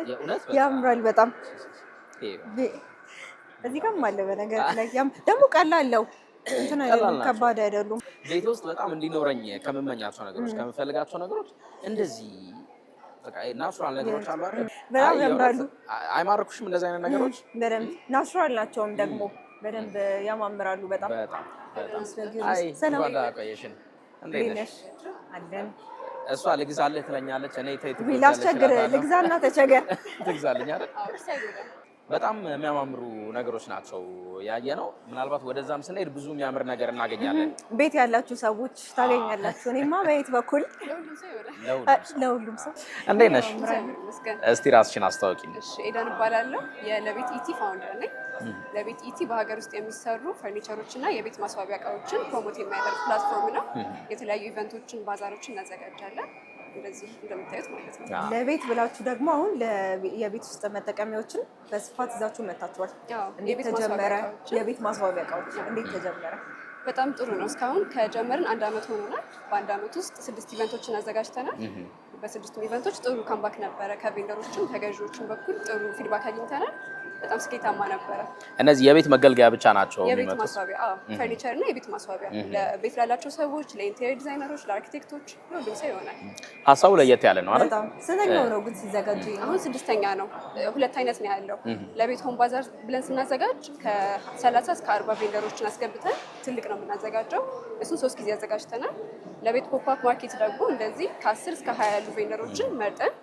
የእውነት ያምራል በጣም እዚህ ጋርም አለ በነገር ላይ ደግሞ ቀላለው እንትን አይደለም ከባድ አይደሉም ቤት ውስጥ በጣም እንዲኖረኝ ከመመኛቸው ነገሮች ከምፈልጋቸው ነገሮች እንደዚህ በቃ ናቹራል ነገሮች አሉ አይደል በጣም ያምራሉ አይማርኩሽም እንደዚህ አይነት ነገሮች በደንብ ናቹራል ናቸውም ደግሞ በደንብ ያማምራሉ በጣም አይ ሰላም ቆየሽን እንዴት ነሽ አለን እሷ ልግዛልህ ትለኛለች እኔ ተይቱ ላስቸግር ልግዛና ተቸገር ትግዛልኝ አይደል በጣም የሚያማምሩ ነገሮች ናቸው ያየነው ምናልባት ወደዛም ስንሄድ ብዙ የሚያምር ነገር እናገኛለን ቤት ያላችሁ ሰዎች ታገኛላችሁ እኔማ በየት በኩል ለሁሉም ሰው እንዴት ነሽ እስቲ ራስሽን አስተዋውቂኝ እሺ ኤዳን እባላለሁ የለቤት ኢቲ ፋውንደር ነኝ ለቤት ኢቲ በሀገር ውስጥ የሚሰሩ ፈርኒቸሮች እና የቤት ማስዋቢያ እቃዎችን ፕሮሞት የሚያደርግ ፕላትፎርም ነው የተለያዩ ኢቨንቶችን ባዛሮችን እናዘጋጃለን እንደዚህ እንደምታዩት ማለት ነው ለቤት ብላችሁ ደግሞ አሁን የቤት ውስጥ መጠቀሚያዎችን በስፋት ይዛችሁ መጣችኋል እንዴት ተጀመረ የቤት ማስዋቢያ እቃዎች እንዴት ተጀመረ በጣም ጥሩ ነው እስካሁን ከጀመርን 1 አመት ሆኖናል በአንድ አመት ውስጥ 6 ኢቨንቶችን አዘጋጅተናል በ6 ኢቨንቶች ጥሩ ካምባክ ነበረ ከቬንደሮችም ከገዢዎችም በኩል ጥሩ ፊድባክ አግኝተናል በጣም ስኬታማ ነበረ እነዚህ የቤት መገልገያ ብቻ ናቸው የቤት ማስዋቢያ ፈርኒቸር እና የቤት ማስዋቢያ ለቤት ላላቸው ሰዎች ለኢንቴሪየር ዲዛይነሮች ለአርኪቴክቶች ሁሉም ሰው ይሆናል ሀሳቡ ለየት ያለ ነው አይደል በጣም ስንተኛው ነው ግን ሲዘጋጅ አሁን 6ኛ ነው ሁለት አይነት ነው ያለው ለቤት ሆም ባዛር ብለን ስናዘጋጅ ከ30 እስከ 40 ቬንደሮችን አስገብተን ትልቅ ነው የምናዘጋጀው እሱን 3 ጊዜ አዘጋጅተናል ለቤት ፖፕ አፕ ማርኬት ደግሞ እንደዚህ ከ10 እስከ 20 ያሉ ቬንደሮችን መርጠን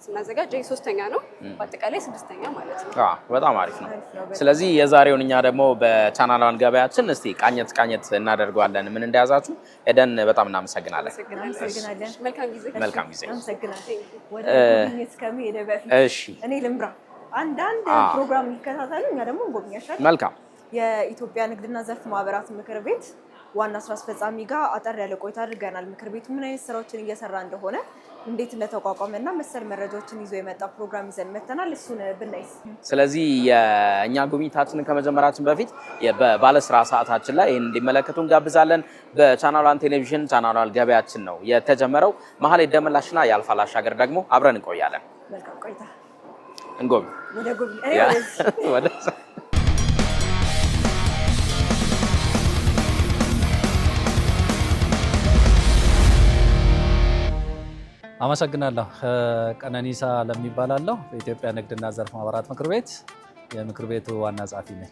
ስናዘጋጅ 3ኛ ነው በአጠቃላይ 6ኛ ማለት ነው በጣም አሪፍ ነው ስለዚህ የዛሬውን እኛ ደግሞ በቻናላን ገበያችን እስቲ ቃኘት እናደርገዋለን ምን እንደያዛችሁ ኤደን በጣም እናመሰግናለን መልካም ጊዜ ወደ ጉብኝት ከመሄድ በፊት እኔ ልምራ አንዳንድ ፕሮግራም ይከታተሉ እኛ ደግሞ እንጎብኛሻለን መልካም የኢትዮጵያ ንግድና ዘርፍ ማህበራት ምክር ቤት ዋና ስራ አስፈጻሚ ጋር አጠር ያለ ቆይታ አድርገናል ምክር ቤቱ ምን አይነት ስራዎችን እየሰራ እንደሆነ እንዴት እንደተቋቋመና መሰል መረጃዎችን ይዞ የመጣ ፕሮግራም ይዘን መተናል እሱን ብናይስ ስለዚህ የእኛ ጉብኝታችንን ከመጀመራችን በፊት በባለስራ ሰዓታችን ላይ ይህን እንዲመለከቱ እንጋብዛለን በቻናሏን ቴሌቪዥን ቻናሏን ገበያችን ነው የተጀመረው መሀል ደመላሽና ያልፋል አሻገር ደግሞ አብረን እንቆያለን መልካም ቆይታ እንጎብኝ ወደ አመሰግናለሁ ቀነኒሳ ለሚባላለሁ በኢትዮጵያ ንግድና ዘርፍ ማህበራት ምክር ቤት የምክር ቤቱ ዋና ጸሐፊ ነኝ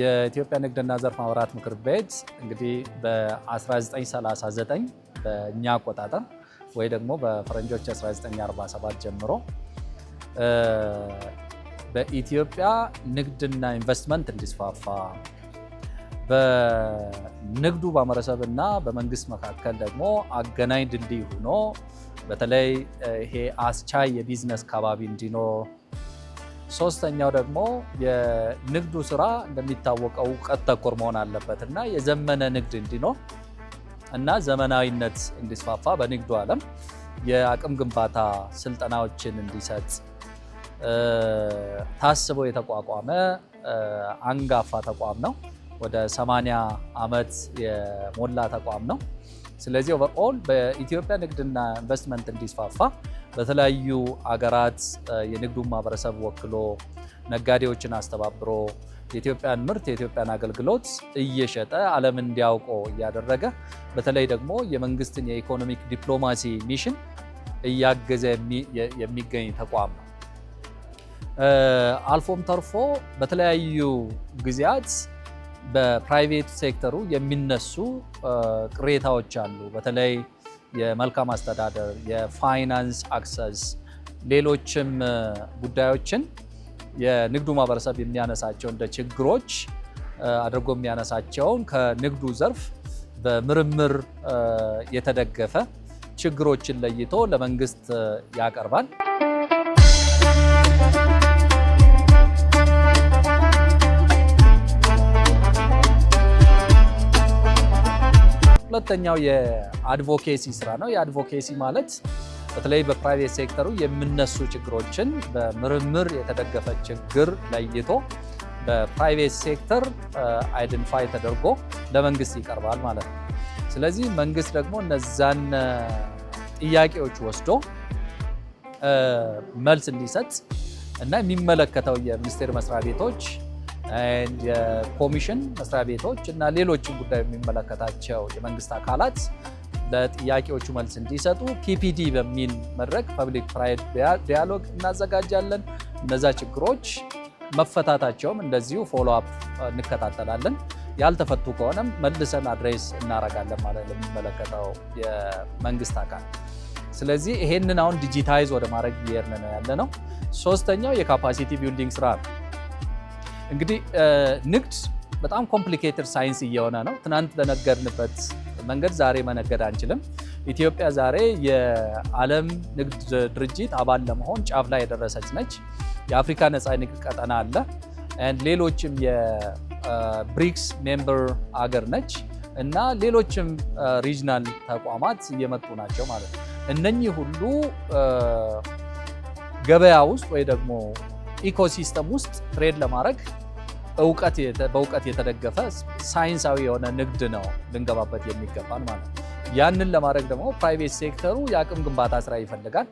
የኢትዮጵያ ንግድና ዘርፍ ማህበራት ምክር ቤት እንግዲህ በ1939 በእኛ አቆጣጠር ወይ ደግሞ በፈረንጆች 1947 ጀምሮ በኢትዮጵያ ንግድና ኢንቨስትመንት እንዲስፋፋ በንግዱ ማህበረሰብና በመንግስት መካከል ደግሞ አገናኝ ድልድይ ሆኖ በተለይ ይሄ አስቻይ የቢዝነስ ከባቢ እንዲኖር ሶስተኛው ደግሞ የንግዱ ስራ እንደሚታወቀው እውቀት ተኮር መሆን አለበት እና የዘመነ ንግድ እንዲኖር እና ዘመናዊነት እንዲስፋፋ በንግዱ ዓለም የአቅም ግንባታ ስልጠናዎችን እንዲሰጥ ታስቦ የተቋቋመ አንጋፋ ተቋም ነው ወደ 80 ዓመት የሞላ ተቋም ነው ስለዚህ ኦቨርኦል በኢትዮጵያ ንግድና ኢንቨስትመንት እንዲስፋፋ በተለያዩ አገራት የንግዱ ማህበረሰብ ወክሎ ነጋዴዎችን አስተባብሮ የኢትዮጵያን ምርት የኢትዮጵያን አገልግሎት እየሸጠ ዓለም እንዲያውቀው እያደረገ በተለይ ደግሞ የመንግስትን የኢኮኖሚክ ዲፕሎማሲ ሚሽን እያገዘ የሚገኝ ተቋም ነው አልፎም ተርፎ በተለያዩ ጊዜያት በፕራይቬት ሴክተሩ የሚነሱ ቅሬታዎች አሉ በተለይ የመልካም አስተዳደር የፋይናንስ አክሰስ ሌሎችም ጉዳዮችን የንግዱ ማህበረሰብ የሚያነሳቸው እንደ ችግሮች አድርጎ የሚያነሳቸውን ከንግዱ ዘርፍ በምርምር የተደገፈ ችግሮችን ለይቶ ለመንግስት ያቀርባል ሁለተኛው የአድቮኬሲ ስራ ነው የአድቮኬሲ ማለት በተለይ በፕራይቬት ሴክተሩ የሚነሱ ችግሮችን በምርምር የተደገፈ ችግር ለይቶ በፕራይቬት ሴክተር አይደንቲፋይ ተደርጎ ለመንግስት ይቀርባል ማለት ነው ስለዚህ መንግስት ደግሞ እነዛን ጥያቄዎች ወስዶ መልስ እንዲሰጥ እና የሚመለከተው የሚኒስቴር መስሪያ ቤቶች የኮሚሽን መስሪያ ቤቶች እና ሌሎችን ጉዳይ የሚመለከታቸው የመንግስት አካላት ለጥያቄዎቹ መልስ እንዲሰጡ ፒፒዲ በሚል መድረክ ፐብሊክ ፕራይቬት ዲያሎግ እናዘጋጃለን። እነዛ ችግሮች መፈታታቸውም እንደዚሁ ፎሎ አፕ እንከታተላለን። ያልተፈቱ ከሆነም መልሰን አድሬስ እናረጋለን ማለት ለሚመለከተው የመንግስት አካል። ስለዚህ ይሄንን አሁን ዲጂታይዝ ወደ ማድረግ እየሄድን ነው ያለ ነው። ሶስተኛው የካፓሲቲ ቢልዲንግ ስራ ነው። እንግዲህ ንግድ በጣም ኮምፕሊኬትድ ሳይንስ እየሆነ ነው። ትናንት በነገርንበት መንገድ ዛሬ መነገድ አንችልም። ኢትዮጵያ ዛሬ የዓለም ንግድ ድርጅት አባል ለመሆን ጫፍ ላይ የደረሰች ነች። የአፍሪካ ነፃ ንግድ ቀጠና አለ። ሌሎችም የብሪክስ ሜምበር አገር ነች እና ሌሎችም ሪጅናል ተቋማት እየመጡ ናቸው ማለት ነው። እነኚህ ሁሉ ገበያ ውስጥ ወይ ደግሞ ኢኮሲስተም ውስጥ ትሬድ ለማድረግ በእውቀት የተደገፈ ሳይንሳዊ የሆነ ንግድ ነው ልንገባበት የሚገባን ማለት ነው። ያንን ለማድረግ ደግሞ ፕራይቬት ሴክተሩ የአቅም ግንባታ ስራ ይፈልጋል።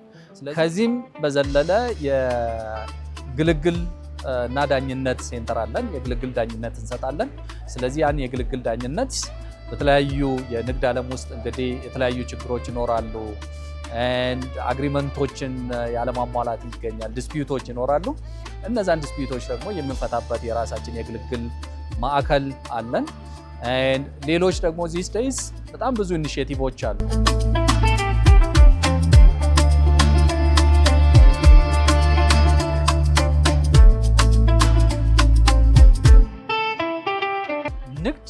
ከዚህም በዘለለ የግልግል እና ዳኝነት ሴንተር አለን። የግልግል ዳኝነት እንሰጣለን። ስለዚህ ያን የግልግል ዳኝነት በተለያዩ የንግድ ዓለም ውስጥ እንግዲህ የተለያዩ ችግሮች ይኖራሉ። አግሪመንቶችን ያለማሟላት ይገኛል። ዲስፒዩቶች ይኖራሉ። እነዛን ዲስፒዩቶች ደግሞ የምንፈታበት የራሳችን የግልግል ማዕከል አለን። ሌሎች ደግሞ ዚስ ዴይስ በጣም ብዙ ኢኒሼቲቮች አሉ። ንግድ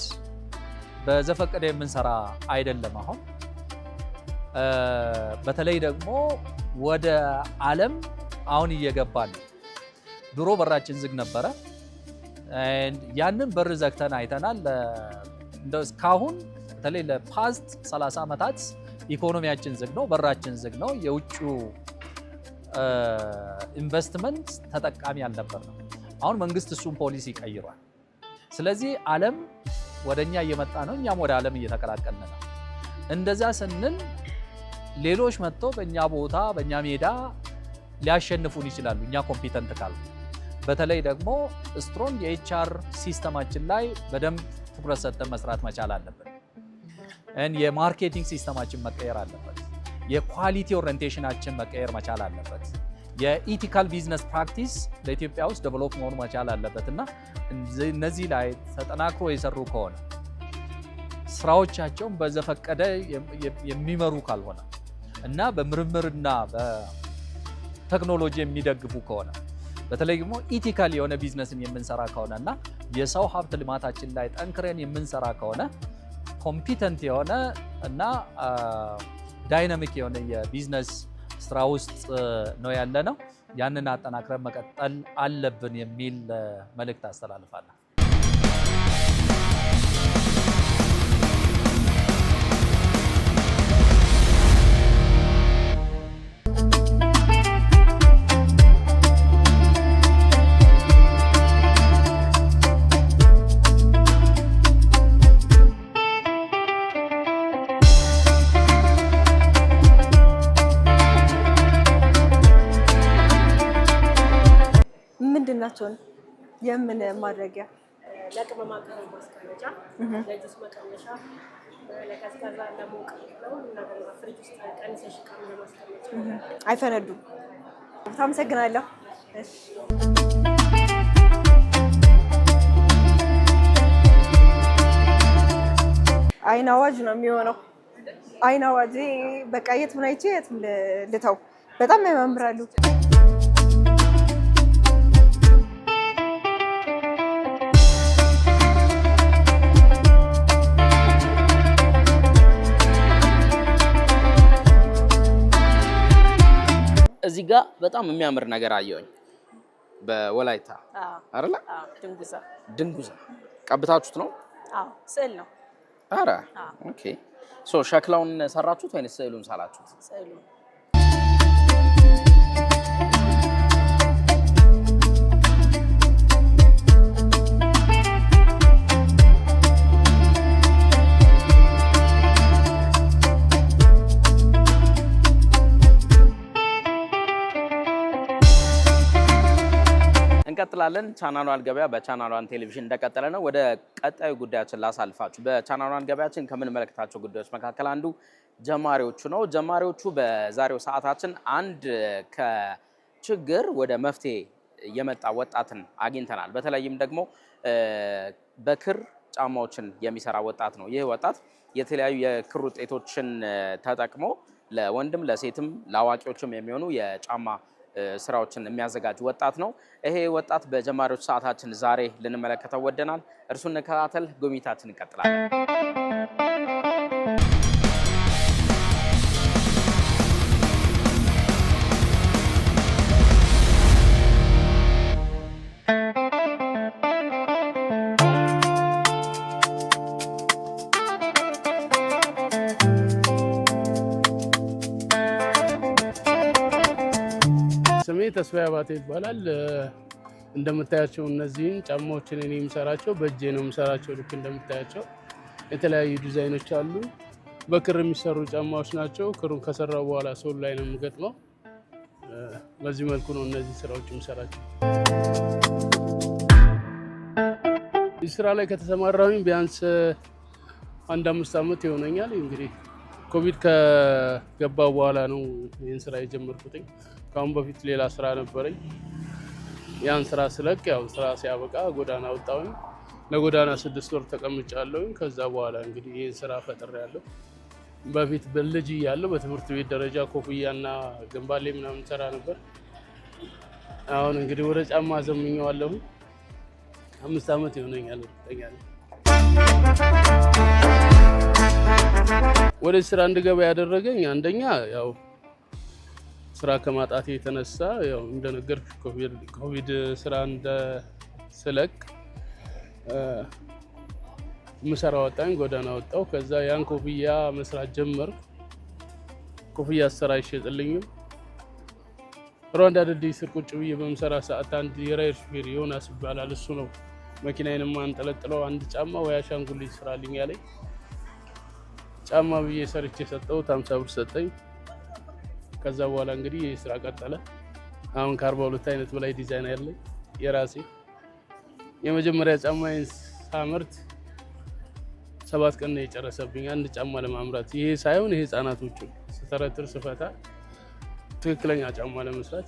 በዘፈቀደ የምንሰራ አይደለም። አሁን በተለይ ደግሞ ወደ ዓለም አሁን እየገባን ነው። ድሮ በራችን ዝግ ነበረ። ያንን በር ዘግተን አይተናል። እስካሁን በተለይ ለፓስት 30 ዓመታት ኢኮኖሚያችን ዝግ ነው፣ በራችን ዝግ ነው። የውጭ ኢንቨስትመንት ተጠቃሚ አልነበርንም። አሁን መንግስት እሱን ፖሊሲ ቀይሯል። ስለዚህ ዓለም ወደኛ እየመጣ ነው፣ እኛም ወደ ዓለም እየተቀላቀልን ነው። እንደዛ ስንል ሌሎች መጥተው በእኛ ቦታ በእኛ ሜዳ ሊያሸንፉን ይችላሉ፣ እኛ ኮምፒተንት ካሉ። በተለይ ደግሞ ስትሮንግ የኤችአር ሲስተማችን ላይ በደንብ ትኩረት ሰጥተን መስራት መቻል አለብን። የማርኬቲንግ ሲስተማችን መቀየር አለበት። የኳሊቲ ኦሪየንቴሽናችን መቀየር መቻል አለበት። የኢቲካል ቢዝነስ ፕራክቲስ በኢትዮጵያ ውስጥ ዴቨሎፕ መሆኑ መቻል አለበት እና እነዚህ ላይ ተጠናክሮ የሰሩ ከሆነ ስራዎቻቸውን በዘፈቀደ የሚመሩ ካልሆነ እና በምርምርና በቴክኖሎጂ የሚደግፉ ከሆነ በተለይ ደግሞ ኢቲካል የሆነ ቢዝነስን የምንሰራ ከሆነ እና የሰው ሀብት ልማታችን ላይ ጠንክረን የምንሰራ ከሆነ ኮምፒተንት የሆነ እና ዳይናሚክ የሆነ የቢዝነስ ስራ ውስጥ ነው ያለ ነው። ያንን አጠናክረን መቀጠል አለብን የሚል መልእክት አስተላልፋለሁ። ናቸውን የምን ማድረጊያ ለቅመማ ቅመም ማስቀመጫ፣ ለጁስ መቀመጫ፣ ለቀዝቃዛ ለሞቅ ነው ነገር ፍሪጅ ውስጥ ቀንሰሽ ቃም ለማስቀመጫ አይፈነዱም። አመሰግናለሁ። እሺ አይን አዋጅ ነው የሚሆነው። አይን አዋጅ በቃ የትም አይቼ የትም ልተው። በጣም ያማምራሉ። እዚህ ጋር በጣም የሚያምር ነገር አየሁኝ። በወላይታ አይደለ? ድንጉዛ ቀብታችሁት ነው? አዎ፣ ስዕል ነው። አረ ኦኬ። ሶ ሸክላውን ሰራችሁት ወይስ ስዕሉን ሳላችሁት? ስዕሉን። እንቀጥላለን። ቻናሏን ገበያ በቻናሏን ቴሌቪዥን እንደቀጠለ ነው። ወደ ቀጣዩ ጉዳያችን ላሳልፋችሁ። በቻናሏን ገበያችን ከምንመለከታቸው ጉዳዮች መካከል አንዱ ጀማሪዎቹ ነው። ጀማሪዎቹ በዛሬው ሰዓታችን አንድ ከችግር ወደ መፍትሄ የመጣ ወጣትን አግኝተናል። በተለይም ደግሞ በክር ጫማዎችን የሚሰራ ወጣት ነው። ይህ ወጣት የተለያዩ የክር ውጤቶችን ተጠቅሞ ለወንድም ለሴትም ለአዋቂዎችም የሚሆኑ የጫማ ስራዎችን የሚያዘጋጅ ወጣት ነው። ይሄ ወጣት በጀማሪዎች ሰዓታችን ዛሬ ልንመለከተው ወደናል። እርሱን እንከታተል። ጉብኝታችን እንቀጥላለን። ስሜ ተስፋዬ አባቴ ይባላል። እንደምታያቸው እነዚህን ጫማዎችን እኔ የምሰራቸው በእጄ ነው የምሰራቸው። ልክ እንደምታያቸው የተለያዩ ዲዛይኖች አሉ። በክር የሚሰሩ ጫማዎች ናቸው። ክሩን ከሰራው በኋላ ሶል ላይ ነው የምገጥመው። በዚህ መልኩ ነው እነዚህ ስራዎች የምሰራቸው። ይህ ስራ ላይ ከተሰማራሁኝ ቢያንስ 1-5 ዓመት ይሆነኛል። እንግዲህ ኮቪድ ከገባ በኋላ ነው ይህን ስራ የጀመርኩትኝ። ከአሁን በፊት ሌላ ስራ ነበረኝ። ያን ስራ ስለቅ ያው ስራ ሲያበቃ ጎዳና ወጣሁኝ። ለጎዳና 6 ወር ተቀምጫለሁኝ። ከዛ በኋላ እንግዲህ ይህን ስራ ፈጥሬያለሁ። በፊት በልጅ እያለሁ በትምህርት ቤት ደረጃ ኮፍያና ግንባሌ ምናምን ሰራ ነበር። አሁን እንግዲህ ወደ ጫማ ዘምኜዋለሁ። 5 ዓመት ይሆነኛል። ወደ ስራ እንድገባ ያደረገኝ አንደኛ ያው ስራ ከማጣቴ የተነሳ ያው እንደነገርኩ ኮቪድ ስራ ስለቅ ምሰራ ወጣኝ፣ ጎዳና ወጣው። ከዛ ያን ኮፍያ መስራት ጀመርኩ። ኮፍያ አሰራ ይሸጥልኝም። ሩዋንዳ ድልድይ ስር ቁጭ ብዬ በምሰራ ሰዓት አንድ የራይድ ሹፌር ዮናስ ይባላል። እሱ ነው መኪናዬንም አንጠለጥለው አንድ ጫማ ወይ አሻንጉሊት ስራልኝ ያለኝ። ጫማ ብዬ ሰርቼ ሰጠሁት። 50 ብር ሰጠኝ። ከዛ በኋላ እንግዲህ ስራ ቀጠለ። አሁን ከ42 አይነት በላይ ዲዛይን ያለኝ የራሴ። የመጀመሪያ ጫማዬን ሳመርት 7 ቀን ነው የጨረሰብኝ አንድ ጫማ ለማምራት። ይሄ ሳይሆን ይሄ ህፃናቶቹ ስተረትር ስፈታ ትክክለኛ ጫማ ለመስራት።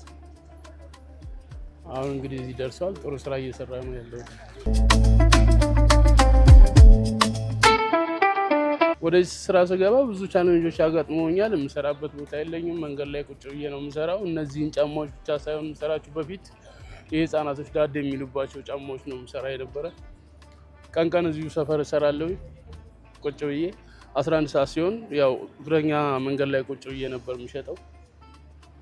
አሁን እንግዲህ እዚህ ደርሷል። ጥሩ ስራ እየሰራ ነው ያለው። ወደዚህ ስራ ስገባ ብዙ ቻሌንጆች ያጋጥመውኛል። የምሰራበት ቦታ የለኝም። መንገድ ላይ ቁጭ ብዬ ነው የምሰራው። እነዚህን ጫማዎች ብቻ ሳይሆን የምሰራቸው በፊት የህፃናቶች ዳድ የሚሉባቸው ጫማዎች ነው የምሰራ የነበረ። ቀን ቀን እዚሁ ሰፈር እሰራለሁ ቁጭ ብዬ። 11 ሰዓት ሲሆን ያው እግረኛ መንገድ ላይ ቁጭ ብዬ ነበር የሚሸጠው።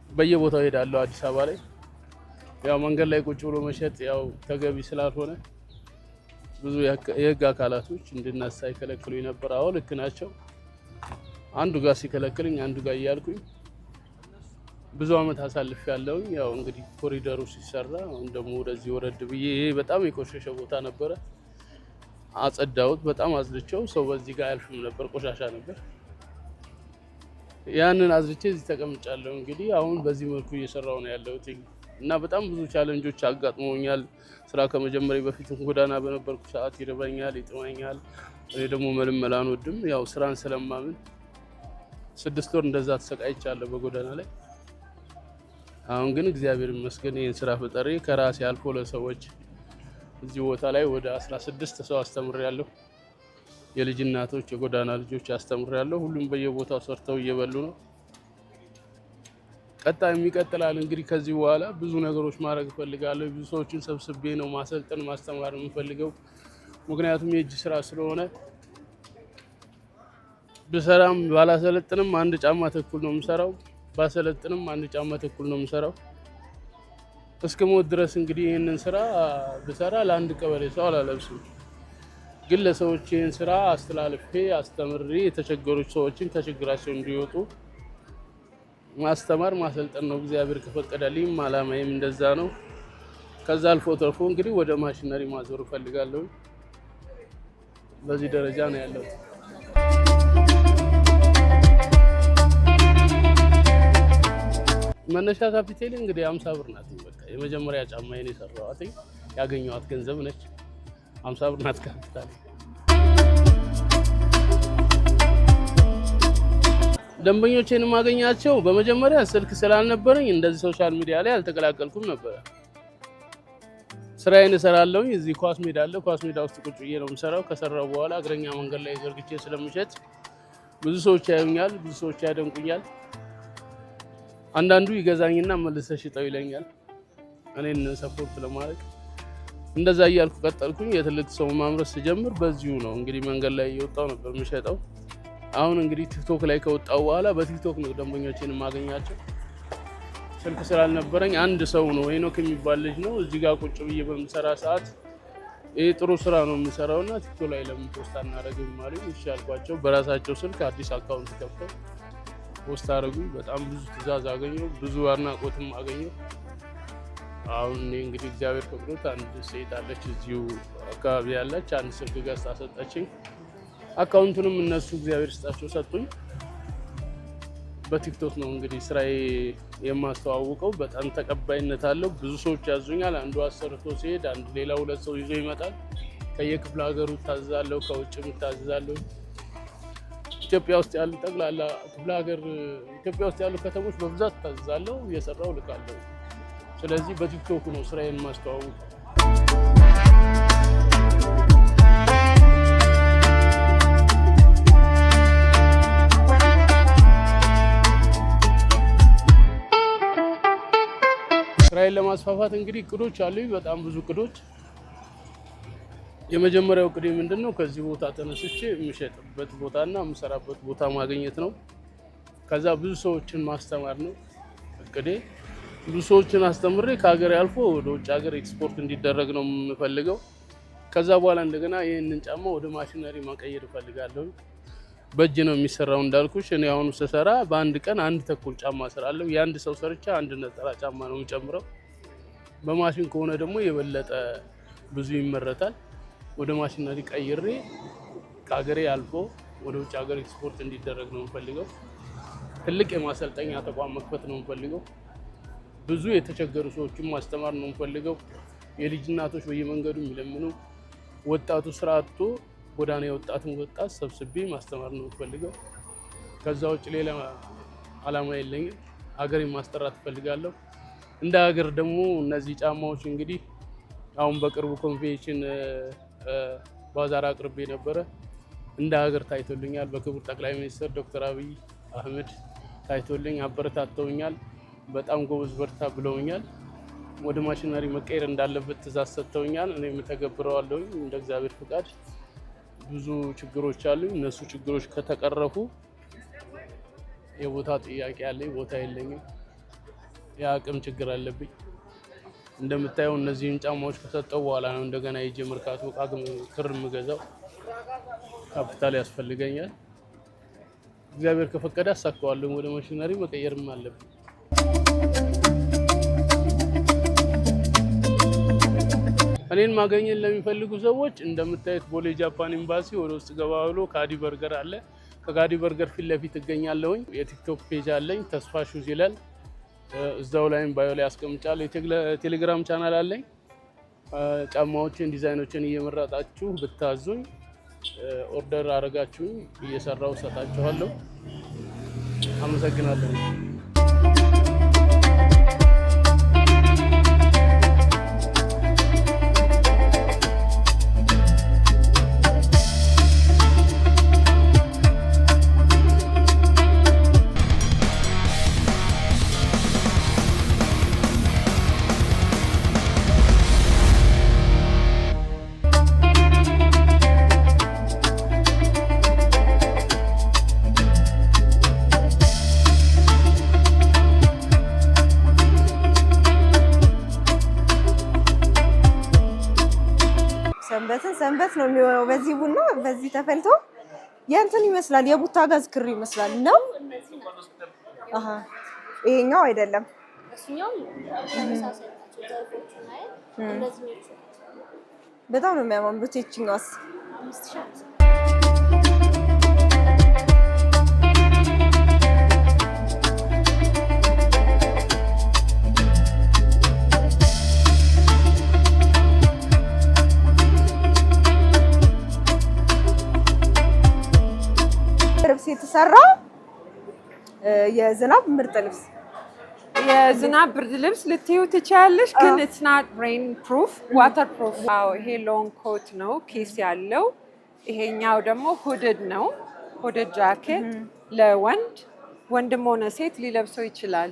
በየቦታው ሄዳለሁ አዲስ አበባ ላይ። ያው መንገድ ላይ ቁጭ ብሎ መሸጥ ያው ተገቢ ስላልሆነ ብዙ የህግ አካላቶች እንድናሳይ ከለክሉኝ ነበር። አዎ ልክ ናቸው። አንዱ ጋር ሲከለክልኝ አንዱ ጋር እያልኩኝ ብዙ አመት አሳልፍ ያለውኝ። ያው እንግዲህ ኮሪደሩ ሲሰራ አሁን ደግሞ ወደዚህ ወረድ ብዬ ይሄ በጣም የቆሸሸ ቦታ ነበረ። አጸዳሁት። በጣም አዝልቼው ሰው በዚህ ጋር አያልፍም ነበር፣ ቆሻሻ ነበር። ያንን አዝልቼ እዚህ ተቀምጫለሁ። እንግዲህ አሁን በዚህ መልኩ እየሰራው ነው ያለሁት እና በጣም ብዙ ቻሌንጆች አጋጥመውኛል። ስራ ከመጀመሪያ በፊት ጎዳና በነበርኩ ሰዓት ይርበኛል፣ ይጥመኛል። እኔ ደግሞ መልመል አንወድም። ያው ስራን ስለማምን 6 ወር እንደዛ ተሰቃይቻለሁ በጎዳና ላይ። አሁን ግን እግዚአብሔር ይመስገን ይህን ስራ ፈጠሬ ከራሴ አልፎ ለሰዎች እዚህ ቦታ ላይ ወደ 16 ሰው አስተምሬያለሁ። የልጅ እናቶች፣ የጎዳና ልጆች አስተምሬያለሁ። ሁሉም በየቦታው ሰርተው እየበሉ ነው። ቀጣይ የሚቀጥላል እንግዲህ ከዚህ በኋላ ብዙ ነገሮች ማድረግ እፈልጋለሁ። ብዙ ሰዎችን ሰብስቤ ነው ማሰልጠን ማስተማር የምፈልገው። ምክንያቱም የእጅ ስራ ስለሆነ ብሰራም ባላሰለጥንም 1 ጫማ ተኩል ነው የምሰራው፣ ባሰለጥንም 1 ጫማ ተኩል ነው የምሰራው። እስከ ሞት ድረስ እንግዲህ ይህንን ስራ ብሰራ ለአንድ ቀበሌ ሰው አላለብስም። ግን ለሰዎች ይህን ስራ አስተላልፌ አስተምሬ የተቸገሩ ሰዎችን ከችግራቸው እንዲወጡ ማስተማር ማሰልጠን ነው። እግዚአብሔር ከፈቀደልኝ አላማዬም እንደዛ ነው። ከዛ አልፎ ተርፎ እንግዲህ ወደ ማሽነሪ ማዞር እፈልጋለሁ። በዚህ ደረጃ ነው ያለው። መነሻ ካፒቴል እንግዲህ 50 ብር ናት። በቃ የመጀመሪያ ጫማዬን የሰራኋት ያገኘኋት ገንዘብ ነች። 50 ብር ናት ካፒታል። ደንበኞቼን ማገኛቸው በመጀመሪያ ስልክ ስላልነበረኝ እንደዚህ ሶሻል ሚዲያ ላይ አልተቀላቀልኩም ነበር። ስራዬን እሰራለሁ። እዚህ ኳስ ሜዳ አለ። ኳስ ሜዳ ውስጥ ቁጭ ብዬ ነው የምሰራው። ከሰራው በኋላ እግረኛ መንገድ ላይ ዘርግቼ ስለምሸጥ ብዙ ሰዎች ያዩኛል፣ ብዙ ሰዎች ያደንቁኛል። አንዳንዱ ይገዛኝና መልሰሽ ሽጠው ይለኛል እኔን ሰፖርት ለማድረግ። እንደዛ እያልኩ ቀጠልኩኝ። የትልቅ ሰው ማምረት ስጀምር በዚሁ ነው እንግዲህ መንገድ ላይ እየወጣሁ ነበር የምሸጠው። አሁን እንግዲህ ቲክቶክ ላይ ከወጣው በኋላ በቲክቶክ ነው ደንበኞቼን የማገኛቸው። ስልክ ስላልነበረኝ አንድ ሰው ነው ሄኖክ የሚባል ልጅ ነው እዚህ ጋር ቁጭ ብዬ በምሰራ ሰዓት ይሄ ጥሩ ስራ ነው የምሰራውና ቲክቶክ ላይ ለምን ፖስት አናደርግም ማለት ይሻልኳቸው። በራሳቸው ስልክ አዲስ አካውንት ከፍተው ፖስት አደረጉኝ። በጣም ብዙ ትዕዛዝ አገኘሁ፣ ብዙ አድናቆትም አገኘሁ። አሁን እኔ እንግዲህ እግዚአብሔር ፈቅዶት አንድ ሴት አለች እዚሁ አካባቢ ያለች አንድ ስልክ ገዝታ ሰጠችኝ። አካውንቱንም እነሱ እግዚአብሔር ስጣቸው ሰጡኝ። በቲክቶክ ነው እንግዲህ ስራዬ የማስተዋውቀው። በጣም ተቀባይነት አለው። ብዙ ሰዎች ያዙኛል። አንዱ አሰርቶ ሲሄድ አንድ ሌላ 2 ሰው ይዞ ይመጣል። ከየክፍለ ሀገሩ ታዝዛለሁ፣ ከውጭም ታዝዛለሁ። ኢትዮጵያ ውስጥ ያሉ ጠቅላላ ክፍለ ሀገር ኢትዮጵያ ውስጥ ያሉ ከተሞች በብዛት ታዝዛለሁ፣ እየሰራው ልካለሁ። ስለዚህ በቲክቶክ ነው ስራዬን ማስተዋውቀው። ስራዬን ለማስፋፋት እንግዲህ እቅዶች አሉኝ፣ በጣም ብዙ እቅዶች። የመጀመሪያው እቅዴ ምንድነው? ከዚህ ቦታ ተነስቼ የምሸጥበት ቦታና የምሰራበት ቦታ ማግኘት ነው። ከዛ ብዙ ሰዎችን ማስተማር ነው እቅዴ። ብዙ ሰዎችን አስተምሬ ከሀገር አልፎ ወደ ውጭ ሀገር ኤክስፖርት እንዲደረግ ነው የምፈልገው። ከዛ በኋላ እንደገና ይህንን ጫማ ወደ ማሽነሪ ማቀየር እፈልጋለሁ። በእጅ ነው የሚሰራው እንዳልኩሽ። እኔ አሁን ስሰራ በአንድ ቀን 1 ተኩል ጫማ እሰራለሁ። የአንድ ሰው ሰርቻ 1 ነጠላ ጫማ ነው የምጨምረው። በማሽን ከሆነ ደግሞ የበለጠ ብዙ ይመረታል። ወደ ማሽነሪ ቀይሬ ከሀገሬ አልፎ ወደ ውጭ ሀገር ኤክስፖርት እንዲደረግ ነው የምፈልገው። ትልቅ የማሰልጠኛ ተቋም መክፈት ነው የምፈልገው። ብዙ የተቸገሩ ሰዎችን ማስተማር ነው የምፈልገው። የልጅ እናቶች በየመንገዱ የሚለምኑ ወጣቱ ስራ አጥቶ ጎዳና የወጣትን ወጣት ሰብስቤ ማስተማር ነው የምፈልገው። ከዛ ውጭ ሌላ አላማ የለኝም። ሀገሬን ማስጠራት እፈልጋለሁ። እንደ ሀገር ደግሞ እነዚህ ጫማዎች እንግዲህ አሁን በቅርቡ ኮንቬንሽን ባዛር አቅርቤ ነበረ። እንደ ሀገር ታይቶልኛል። በክቡር ጠቅላይ ሚኒስትር ዶክተር አብይ አህመድ ታይቶልኝ አበረታተውኛል። በጣም ጎበዝ በርታ ብለውኛል። ወደ ማሽነሪ መቀየር እንዳለበት ትእዛዝ ሰጥተውኛል። እኔም ተገብረዋለሁ እንደ እግዚአብሔር ፍቃድ። ብዙ ችግሮች አሉ። እነሱ ችግሮች ከተቀረፉ የቦታ ጥያቄ አለኝ፣ ቦታ የለኝም። የአቅም ችግር አለብኝ። እንደምታየው እነዚህን ጫማዎች ከሰጠው በኋላ ነው እንደገና የጄ መርካቶ ክር የምገዛው። ካፒታል ያስፈልገኛል። እግዚአብሔር ከፈቀደ አሳካዋለሁ። ወደ ማሽነሪ መቀየርም አለብኝ። እኔን ማግኘት ለሚፈልጉ ሰዎች እንደምታዩት ቦሌ ጃፓን ኤምባሲ ወደ ውስጥ ገባ ብሎ ካዲ በርገር አለ። ከካዲ በርገር ፊት ለፊት እገኛለሁኝ። የቲክቶክ ፔጅ አለኝ፣ ተስፋ ሹዝ ይላል። እዛው ላይም ባዮ ላይ አስቀምጫለሁ። የቴሌግራም ቻናል አለኝ። ጫማዎችን ዲዛይኖችን እየመረጣችሁ ብታዙኝ ኦርደር አድርጋችሁኝ እየሰራው ሰጣችኋለሁ። አመሰግናለሁ። ሰንበት ነው የሚሆነው። በዚህ ቡና በዚህ ተፈልቶ የእንትን ይመስላል፣ የቡታ ጋዝ ክር ይመስላል ነው። አሃ ይሄኛው አይደለም። በጣም ነው የሚያማምሩት። ይችኛዋስ ልብስ የተሰራ የዝናብ ምርጥ ልብስ የዝናብ ብርድ ልብስ ልትዩ ትችያለሽ፣ ግን it's not rain proof, water proof። አዎ ይሄ ሎንግ ኮት ነው ኬስ ያለው። ይሄኛው ደግሞ ሁድድ ነው፣ ሁድድ ጃኬት ለወንድ ወንድም ሆነ ሴት ሊለብሰው ይችላል።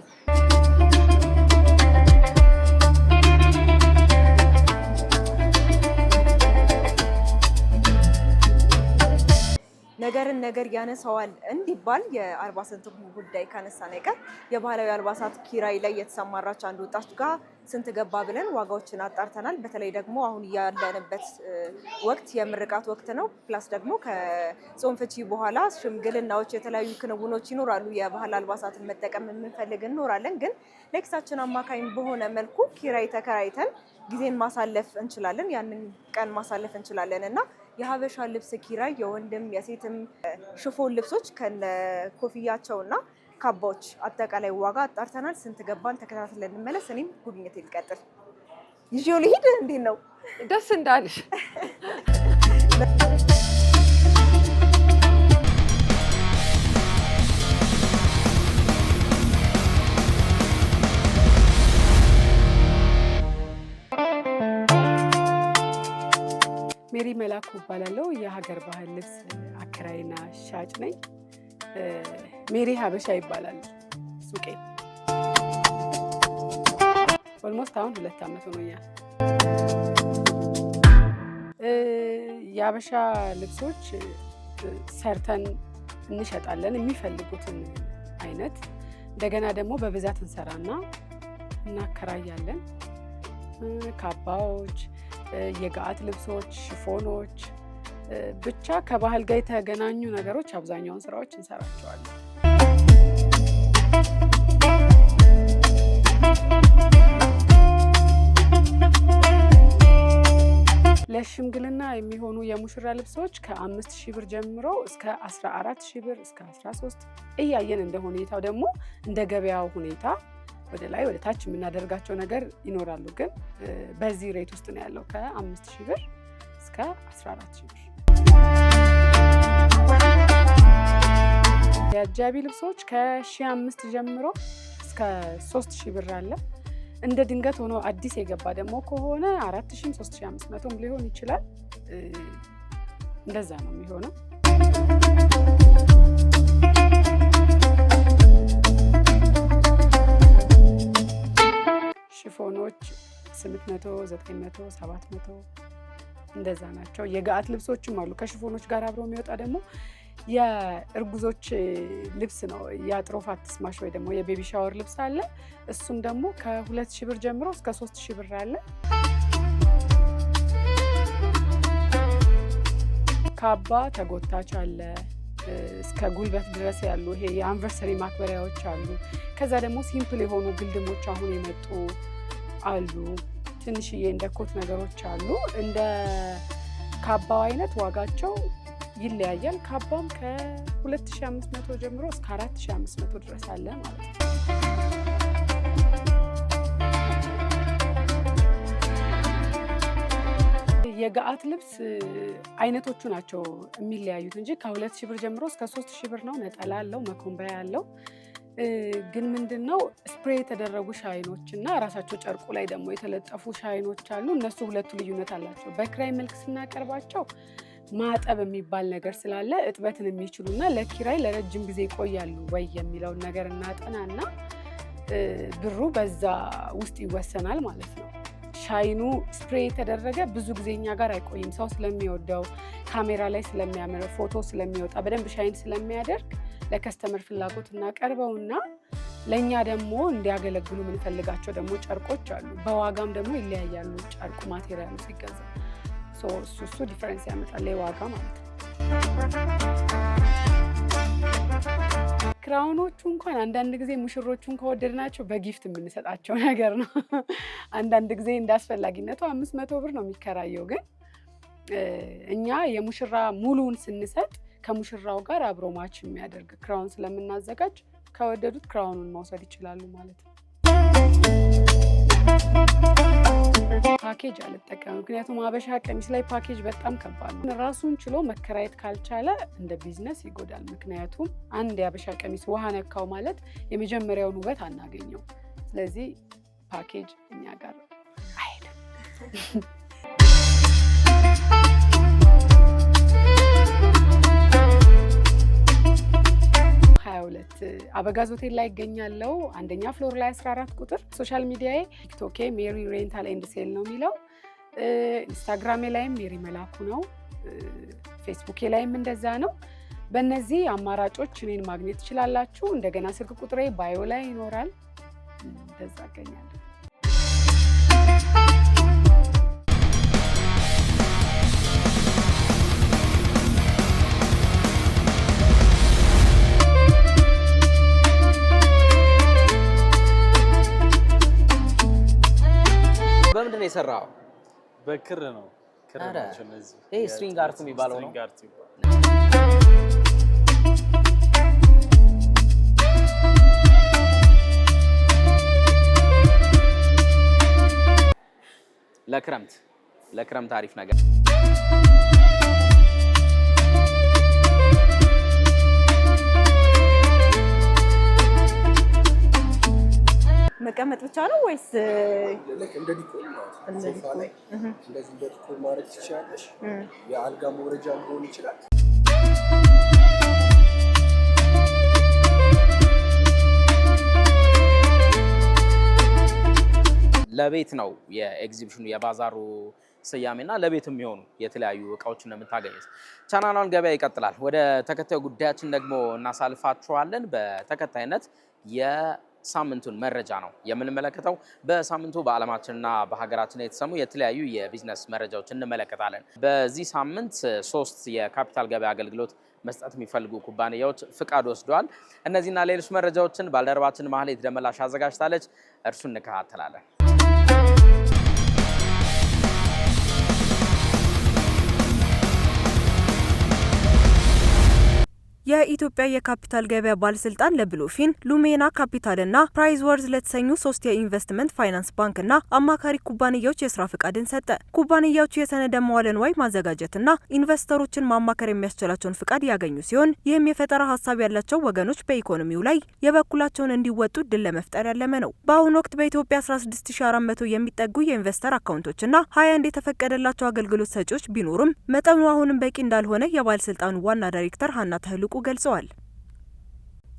ነገርን ነገር ያነሳዋል እንዲባል የአልባሳት ጉዳይ ካነሳን አይቀር የባህላዊ አልባሳት ኪራይ ላይ የተሰማራች አንድ ወጣት ጋር ስንት ገባ ብለን ዋጋዎችን አጣርተናል። በተለይ ደግሞ አሁን ያለንበት ወቅት የምርቃት ወቅት ነው። ፕላስ ደግሞ ከጾም ፍቺ በኋላ ሽምግልናዎች፣ የተለያዩ ክንውኖች ይኖራሉ። የባህል አልባሳትን መጠቀም የምንፈልግ እንኖራለን። ግን ለኪሳችን አማካኝ በሆነ መልኩ ኪራይ ተከራይተን ጊዜን ማሳለፍ እንችላለን፣ ያንን ቀን ማሳለፍ እንችላለን እና የሀበሻ ልብስ ኪራይ የወንድም የሴትም ሽፎን ልብሶች ከነ ኮፍያቸውና ካባዎች አጠቃላይ ዋጋ አጣርተናል። ስንት ገባን ተከታትለን እንመለስ። እኔም ጉብኝት ይልቀጥል ይዤው ልሂድ። እንዴት ነው? ደስ እንዳልሽ። ሜሪ መላኩ እባላለሁ። የሀገር ባህል ልብስ አከራይና ሻጭ ነኝ። ሜሪ ሀበሻ ይባላል ሱቄ። ኦልሞስት አሁን 2 ዓመት ሆኖኛል። የሀበሻ ልብሶች ሰርተን እንሸጣለን የሚፈልጉትን አይነት። እንደገና ደግሞ በብዛት እንሰራና እናከራያለን። ካባዎች፣ የገዓት ልብሶች፣ ሽፎኖች፣ ብቻ ከባህል ጋር የተገናኙ ነገሮች አብዛኛውን ስራዎች እንሰራቸዋለን። ለሽምግልና የሚሆኑ የሙሽራ ልብሶች ከ5,000 ብር ጀምሮ እስከ 14,000 ብር እስከ 13 እያየን እንደ ሁኔታው ደግሞ እንደ ገበያው ሁኔታ ወደ ላይ ወደ ታች የምናደርጋቸው ነገር ይኖራሉ። ግን በዚህ ሬት ውስጥ ነው ያለው ከ5,000 ብር እስከ 14,000 ብር። የአጃቢ ልብሶች ከ1,500 ጀምሮ እስከ 3,000 ብር አለ። እንደ ድንገት ሆኖ አዲስ የገባ ደግሞ ከሆነ 4,000 3,500 ሊሆን ይችላል። እንደዛ ነው የሚሆነው። ሽፎኖች 800 900 700 እንደዛ ናቸው። የገዓት ልብሶችም አሉ ከሽፎኖች ጋር አብሮ የሚወጣ ደግሞ የእርጉዞች ልብስ ነው። የአጥሮፋት ስማሽ ወይ ደግሞ የቤቢ ሻወር ልብስ አለ። እሱም ደግሞ ከ2,000 ብር ጀምሮ እስከ 3,000 ብር አለ። ካባ ተጎታች አለ እስከ ጉልበት ድረስ ያሉ ይሄ የአንቨርሰሪ ማክበሪያዎች አሉ። ከዛ ደግሞ ሲምፕል የሆኑ ግልድሞች አሁን የመጡ አሉ። ትንሽዬ እንደ ኮት ነገሮች አሉ። እንደ ካባው አይነት ዋጋቸው ይለያያል። ካባም ከ2,500 ጀምሮ እስከ 4,500 ድረስ አለ ማለት ነው። የገዓት ልብስ አይነቶቹ ናቸው የሚለያዩት እንጂ ከ2,000 ብር ጀምሮ እስከ 3,000 ብር ነው። ነጠላ አለው፣ መኮንበያ ያለው። ግን ምንድነው ስፕሬይ የተደረጉ ሻይኖች እና ራሳቸው ጨርቁ ላይ ደግሞ የተለጠፉ ሻይኖች አሉ። እነሱ ሁለቱ ልዩነት አላቸው። በክራይ መልክ ስናቀርባቸው ማጠብ የሚባል ነገር ስላለ እጥበትን የሚችሉና ለኪራይ ለረጅም ጊዜ ይቆያሉ ወይ የሚለውን ነገር እናጠናና ብሩ በዛ ውስጥ ይወሰናል ማለት ነው። ሻይኑ ስፕሬይ የተደረገ ብዙ ጊዜ እኛ ጋር አይቆይም። ሰው ስለሚወደው፣ ካሜራ ላይ ስለሚያምር፣ ፎቶ ስለሚወጣ፣ በደንብ ሻይን ስለሚያደርግ ለከስተመር ፍላጎት እናቀርበውና ለእኛ ደግሞ እንዲያገለግሉ የምንፈልጋቸው ደግሞ ጨርቆች አሉ። በዋጋም ደግሞ ይለያያሉ። ጨርቁ ማቴሪያሉ ሲገዛ እሱ ዲፈረንስ ያመጣል የዋጋ ማለት ነው። ክራውኖቹ እንኳን አንዳንድ ጊዜ ሙሽሮቹን ከወደድናቸው በጊፍት የምንሰጣቸው ነገር ነው። አንዳንድ ጊዜ እንዳስፈላጊነቱ 500 ብር ነው የሚከራየው። ግን እኛ የሙሽራ ሙሉውን ስንሰጥ ከሙሽራው ጋር አብሮ ማች የሚያደርግ ክራውን ስለምናዘጋጅ ከወደዱት ክራውኑን መውሰድ ይችላሉ ማለት ነው። ፓኬጅ አልጠቀምም። ምክንያቱም ሀበሻ ቀሚስ ላይ ፓኬጅ በጣም ከባድ ነው። ራሱን ችሎ መከራየት ካልቻለ እንደ ቢዝነስ ይጎዳል። ምክንያቱም አንድ የሀበሻ ቀሚስ ውሃ ነካው ማለት የመጀመሪያውን ውበት አናገኘው። ስለዚህ ፓኬጅ እኛ ጋር አይሄድም። አበጋዝ ሆቴል ላይ ይገኛለው። አንደኛ ፍሎር ላይ 14 ቁጥር። ሶሻል ሚዲያዬ ቲክቶኬ ሜሪ ሬንታል ኤንድ ሴል ነው የሚለው። ኢንስታግራሜ ላይም ሜሪ መላኩ ነው። ፌስቡኬ ላይም እንደዛ ነው። በእነዚህ አማራጮች እኔን ማግኘት ትችላላችሁ። እንደገና ስልክ ቁጥሬ ባዮ ላይ ይኖራል። እንደዛ እገኛለሁ። በምንድን ነው የሰራው? በክር ነው። ክር ናቸው እነዚህ። ይሄ ስትሪንግ አርት የሚባለው ነው። ለክረምት አሪፍ ነገር። መቀመጥ ብቻ ነው ወይስ እንደ ዲኮር ማለት ነው? ሶፋ ላይ እንደዚህ እንደ ዲኮር ማድረግ ትችላለሽ። የአልጋ መውረጃ ሊሆን ይችላል። ለቤት ነው የኤግዚቢሽኑ የባዛሩ ስያሜና ለቤት የሚሆኑ የተለያዩ እቃዎችን ነው የምታገኙት። ቻናሏን ገበያ ይቀጥላል። ወደ ተከታዩ ጉዳያችን ደግሞ እናሳልፋችኋለን። በተከታይነት የሳምንቱን መረጃ ነው የምንመለከተው። በሳምንቱ በዓለማችንና በሀገራችን የተሰሙ የተለያዩ የቢዝነስ መረጃዎች እንመለከታለን። በዚህ ሳምንት 3 የካፒታል ገበያ አገልግሎት መስጠት የሚፈልጉ ኩባንያዎች ፍቃድ ወስደዋል። እነዚህና ሌሎች መረጃዎችን ባልደረባችን ማህሌት ደመላሽ አዘጋጅታለች። እርሱን እንከታተላለን። የኢትዮጵያ የካፒታል ገበያ ባለስልጣን ለብሉፊን፣ ሉሜና ካፒታል እና ፕራይዝ ወርዝ ለተሰኙ 3 የኢንቨስትመንት ፋይናንስ ባንክ እና አማካሪ ኩባንያዎች የስራ ፍቃድን ሰጠ። ኩባንያዎቹ የሰነደ መዋዕለ ንዋይ ማዘጋጀትና ኢንቨስተሮችን ማማከር የሚያስችላቸውን ፍቃድ ያገኙ ሲሆን ይህም የፈጠራ ሀሳብ ያላቸው ወገኖች በኢኮኖሚው ላይ የበኩላቸውን እንዲወጡ እድል ለመፍጠር ያለመ ነው። በአሁኑ ወቅት በኢትዮጵያ 16400 የሚጠጉ የኢንቨስተር አካውንቶችና 21 የተፈቀደላቸው አገልግሎት ሰጪዎች ቢኖሩም መጠኑ አሁንም በቂ እንዳልሆነ የባለስልጣኑ ዋና ዳይሬክተር ሀና ተህልቁ ገልጸዋል።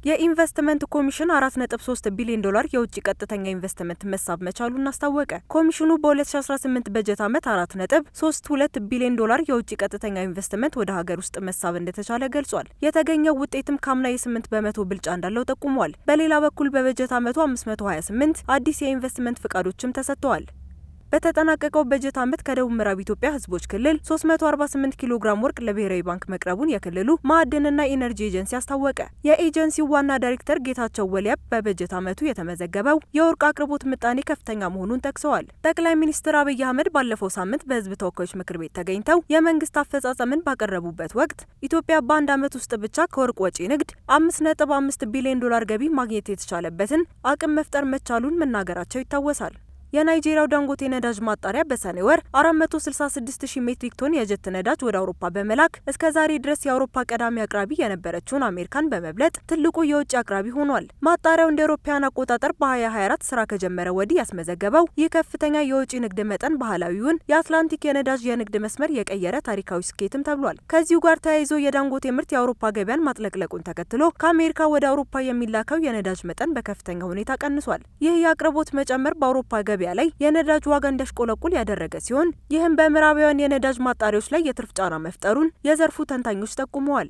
የኢንቨስትመንት ኮሚሽን 4.3 ቢሊዮን ዶላር የውጭ ቀጥተኛ ኢንቨስትመንት መሳብ መቻሉን አስታወቀ። ኮሚሽኑ በ2018 በጀት ዓመት 4.32 ቢሊዮን ዶላር የውጭ ቀጥተኛ ኢንቨስትመንት ወደ ሀገር ውስጥ መሳብ እንደተቻለ ገልጿል። የተገኘው ውጤትም ካምና የ8 በመቶ ብልጫ እንዳለው ጠቁሟል። በሌላ በኩል በበጀት ዓመቱ 528 አዲስ የኢንቨስትመንት ፍቃዶችም ተሰጥተዋል። በተጠናቀቀው በጀት ዓመት ከደቡብ ምዕራብ ኢትዮጵያ ህዝቦች ክልል 348 ኪሎ ግራም ወርቅ ለብሔራዊ ባንክ መቅረቡን የክልሉ ማዕድንና ኢነርጂ ኤጀንሲ አስታወቀ። የኤጀንሲው ዋና ዳይሬክተር ጌታቸው ወሊያብ በበጀት ዓመቱ የተመዘገበው የወርቅ አቅርቦት ምጣኔ ከፍተኛ መሆኑን ጠቅሰዋል። ጠቅላይ ሚኒስትር አብይ አህመድ ባለፈው ሳምንት በህዝብ ተወካዮች ምክር ቤት ተገኝተው የመንግስት አፈጻጸምን ባቀረቡበት ወቅት ኢትዮጵያ በአንድ ዓመት ውስጥ ብቻ ከወርቅ ወጪ ንግድ 5.5 ቢሊዮን ዶላር ገቢ ማግኘት የተቻለበትን አቅም መፍጠር መቻሉን መናገራቸው ይታወሳል። የናይጄሪያው ዳንጎቴ ነዳጅ ማጣሪያ በሰኔ ወር 466,000 ሜትሪክ ቶን የጀት ነዳጅ ወደ አውሮፓ በመላክ እስከ ዛሬ ድረስ የአውሮፓ ቀዳሚ አቅራቢ የነበረችውን አሜሪካን በመብለጥ ትልቁ የውጭ አቅራቢ ሆኗል። ማጣሪያው እንደ አውሮፓውያን አቆጣጠር በ2024 ስራ ከጀመረ ወዲህ ያስመዘገበው ይህ ከፍተኛ የውጭ ንግድ መጠን ባህላዊውን የአትላንቲክ የነዳጅ የንግድ መስመር የቀየረ ታሪካዊ ስኬትም ተብሏል። ከዚሁ ጋር ተያይዞ የዳንጎቴ ምርት የአውሮፓ ገበያን ማጥለቅለቁን ተከትሎ ከአሜሪካ ወደ አውሮፓ የሚላከው የነዳጅ መጠን በከፍተኛ ሁኔታ ቀንሷል። ይህ የአቅርቦት መጨመር በአውሮፓ ገበያ ላይ የነዳጅ ዋጋ እንዲያሽቆለቁል ያደረገ ሲሆን ይህም በምዕራባውያን የነዳጅ ማጣሪያዎች ላይ የትርፍ ጫና መፍጠሩን የዘርፉ ተንታኞች ጠቁመዋል።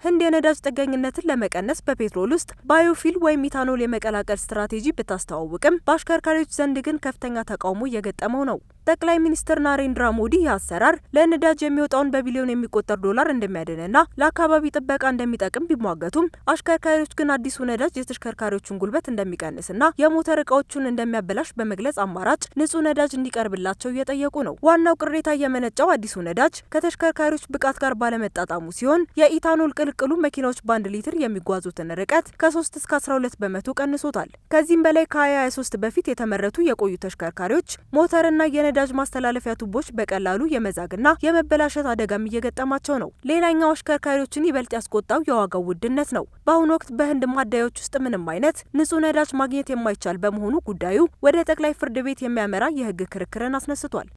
ህንድ የነዳጅ ጥገኝነትን ለመቀነስ በፔትሮል ውስጥ ባዮፊል ወይም ኢታኖል የመቀላቀል ስትራቴጂ ብታስተዋውቅም በአሽከርካሪዎች ዘንድ ግን ከፍተኛ ተቃውሞ እየገጠመው ነው። ጠቅላይ ሚኒስትር ናሬንድራ ሞዲ ይህ አሰራር ለነዳጅ የሚወጣውን በቢሊዮን የሚቆጠር ዶላር እንደሚያድንና ለአካባቢ ጥበቃ እንደሚጠቅም ቢሟገቱም አሽከርካሪዎች ግን አዲሱ ነዳጅ የተሽከርካሪዎቹን ጉልበት እንደሚቀንስና የሞተር እቃዎቹን እንደሚያበላሽ በመግለጽ አማራጭ ንጹህ ነዳጅ እንዲቀርብላቸው እየጠየቁ ነው። ዋናው ቅሬታ የመነጨው አዲሱ ነዳጅ ከተሽከርካሪዎች ብቃት ጋር ባለመጣጣሙ ሲሆን የኢታኖል ቅልቅሉ መኪናዎች በ1 ሊትር የሚጓዙትን ርቀት ከ3 እስከ 12 በመቶ ቀንሶታል። ከዚህም በላይ ከ2023 በፊት የተመረቱ የቆዩ ተሽከርካሪዎች ሞተርና የነዳጅ ማስተላለፊያ ቱቦች በቀላሉ የመዛግና የመበላሸት አደጋም እየገጠማቸው ነው። ሌላኛው አሽከርካሪዎችን ይበልጥ ያስቆጣው የዋጋው ውድነት ነው። በአሁኑ ወቅት በህንድ ማደያዎች ውስጥ ምንም አይነት ንጹህ ነዳጅ ማግኘት የማይቻል በመሆኑ ጉዳዩ ወደ ጠቅላይ ፍርድ ቤት የሚያመራ የህግ ክርክርን አስነስቷል።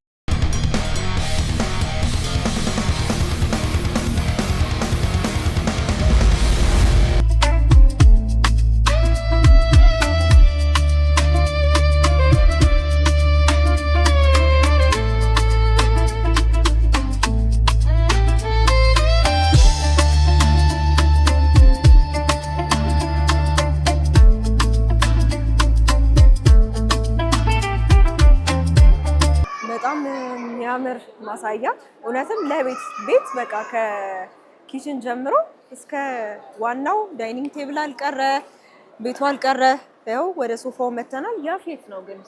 የሚያምር ማሳያ እውነትም ለቤት በቃ ከኪችን ጀምሮ እስከ ዋናው ዳይኒንግ ቴብል አልቀረ ቤቱ አልቀረ ያው ወደ ሶፋው መተናል። ያፌት ነው ግን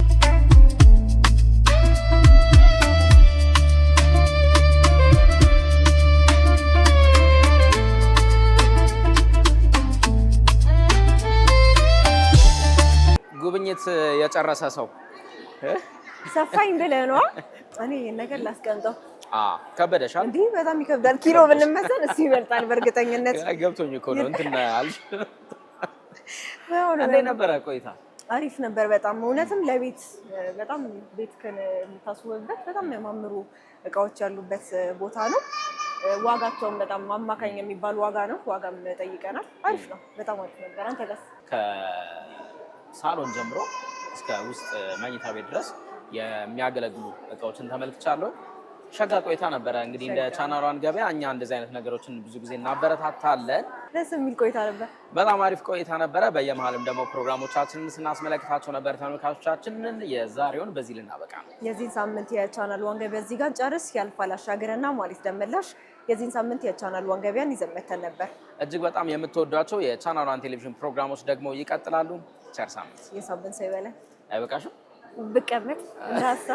ጉብኝት የጨረሰ ሰው ሰፋኝ ብለህ ነው። እኔ ነገር ላስቀምጠው። ከበደሻል እንዴ? በጣም ይከብዳል። ኪሎ ብንመሰል እሱ ይበልጣል በእርግጠኝነት። ገብቶኝ እኮ ነው እንትን አልሽ። እንዴ ነበረ ቆይታ? አሪፍ ነበር በጣም እውነትም ለቤት በጣም ቤት የምታስውብበት በጣም የሚያማምሩ እቃዎች ያሉበት ቦታ ነው። ዋጋቸውም በጣም አማካኝ የሚባል ዋጋ ነው። ዋጋም ጠይቀናል። አሪፍ ነው። በጣም አሪፍ ነበር። አንተ ጋር ከሳሎን ጀምሮ እስከ ውስጥ መኝታ ቤት ድረስ የሚያገለግሉ እቃዎችን ተመልክቻለሁ። ሸጋ ቆይታ ነበረ። እንግዲህ እንደ ቻናሏን ገበያ እኛ እንደዚህ አይነት ነገሮችን ብዙ ጊዜ እናበረታታለን። ደስ የሚል ቆይታ ነበር። በጣም አሪፍ ቆይታ ነበረ። በየመሀልም ደግሞ ፕሮግራሞቻችንን ስናስመለክታቸው ነበር ተመልካቾቻችንን። የዛሬውን በዚህ ልናበቃ ነው። የዚህን ሳምንት የቻናል ዋን ገበያ እዚህ ጋር ጨርስ። ያልፋል አሻገርና ማሌት ደመላሽ የዚህን ሳምንት የቻናል ዋን ገበያን ይዘን መተን ነበር። እጅግ በጣም የምትወዷቸው የቻናል ዋን ቴሌቪዥን ፕሮግራሞች ደግሞ ይቀጥላሉ። ቸር ሳምንት። የሳምንት ሰው ይበላል። አይበቃሽም? ብቀመጥ እንዳሳ